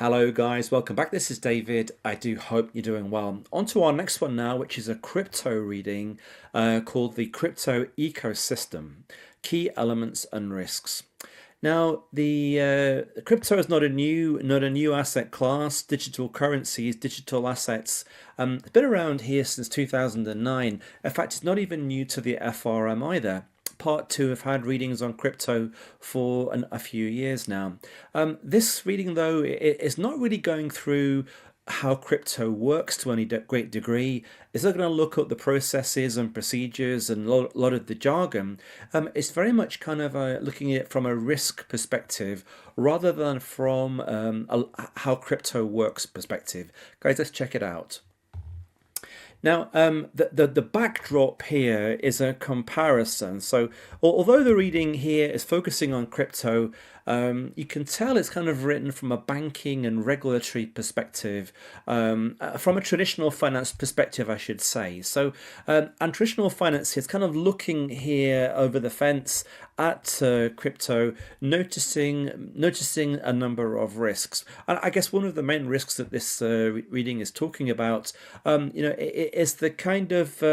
Hello guys, welcome back. This is David. I do hope you're doing well. On to our next one now, which is a crypto reading called the Crypto Ecosystem, Key Elements and Risks. Now, the crypto is not a new asset class. Digital currencies, digital assets, it's been around here since 2009. In fact, it's not even new to the FRM either. Part two have had readings on crypto for a few years now. This reading, though, is not really going through how crypto works to any great degree. It's not going to look at the processes and procedures and a lot of the jargon. It's very much kind of looking at it from a risk perspective rather than from how crypto works perspective. Guys, let's check it out. Now, the backdrop here is a comparison. So although the reading here is focusing on crypto, you can tell it's kind of written from a banking and regulatory perspective, from a traditional finance perspective, I should say. So, and traditional finance is kind of looking here over the fence at crypto, noticing a number of risks. And I guess one of the main risks that this reading is talking about, is the kind of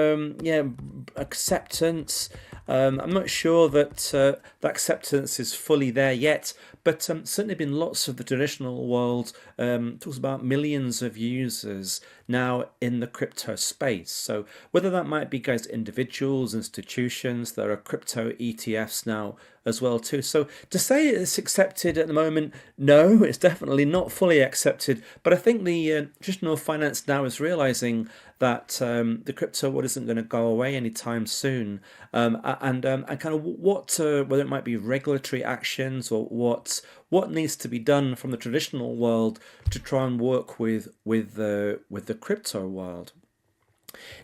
acceptance. I'm not sure that the acceptance is fully there yet, but certainly been lots of the traditional world talks about millions of users now in the crypto space. So whether that might be, guys, individuals, institutions, there are crypto ETFs now as well too. So to say it's accepted at the moment, no, it's definitely not fully accepted. But I think the traditional finance now is realizing that the crypto world isn't going to go away anytime soon, and kind of whether it might be regulatory actions or what needs to be done from the traditional world to try and work with the crypto world.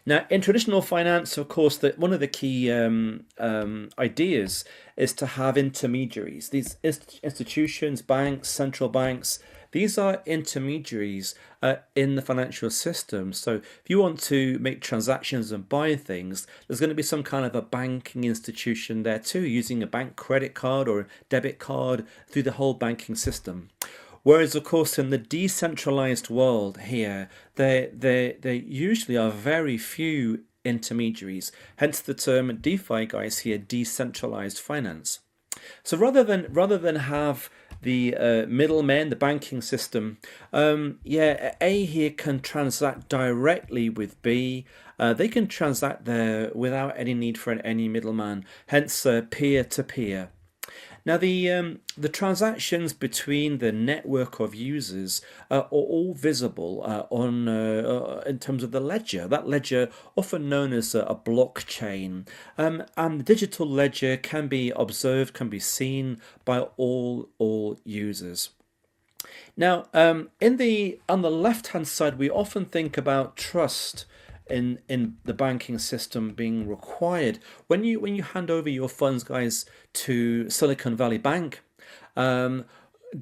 Now, in traditional finance, of course, one of the key ideas is to have intermediaries. These institutions, banks, central banks, these are intermediaries in the financial system. So if you want to make transactions and buy things, there's going to be some kind of a banking institution there too, using a bank credit card or a debit card through the whole banking system. Whereas, of course, in the decentralized world here, there usually are very few intermediaries. Hence the term DeFi, guys, here, decentralized finance. So rather than have the middlemen, the banking system, A here can transact directly with B. They can transact there without any need for any middleman. Hence, peer-to-peer. Now, the transactions between the network of users are all visible in terms of the ledger. That ledger, often known as a blockchain, and the digital ledger can be observed, can be seen by all users. Now, on the left-hand side, we often think about trust in the banking system being required. When you hand over your funds, guys, to Silicon Valley Bank, do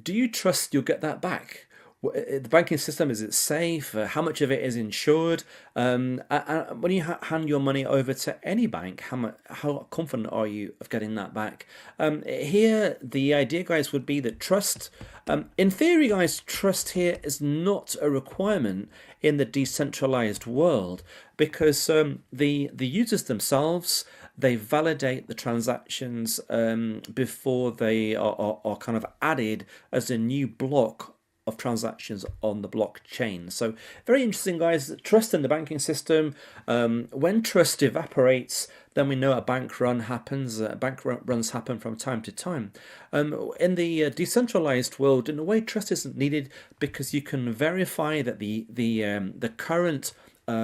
you trust you'll get that back? The banking system, is it safe? How much of it is insured? And when you hand your money over to any bank, how confident are you of getting that back? Here, the idea, guys, would be that trust, in theory, guys, trust here is not a requirement in the decentralized world, because the users themselves, they validate the transactions before they are kind of added as a new block of transactions on the blockchain. So very interesting, guys. Trust in the banking system. When trust evaporates, then we know a bank run happens. Bank runs happen from time to time. In the decentralized world, in a way, trust isn't needed because you can verify that the current